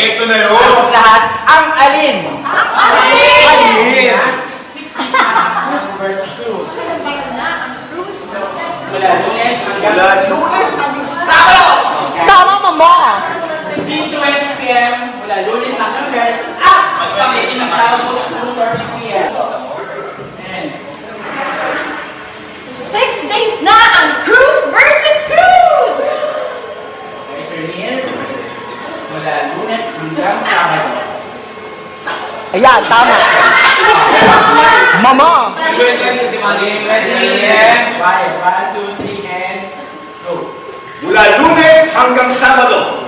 eto na yun. Tapos lahat, ang alin? Alin? 6 days na ang cruise versus cruise. Mula Lunes hanggang Sabado! Tama, mama. 3:20 p.m. mula Lunes hanggang Biyernes at pag-ibig ng Sabado, cruise versus p.m. 6 days na ang cruise versus cruise! Okay, Sir Neil, mula Lunes hanggang Sabado. Ayan, tama. Mama. Game ready? And 5, 1, 2, 3, and go. Mula Lunes hanggang Sabado,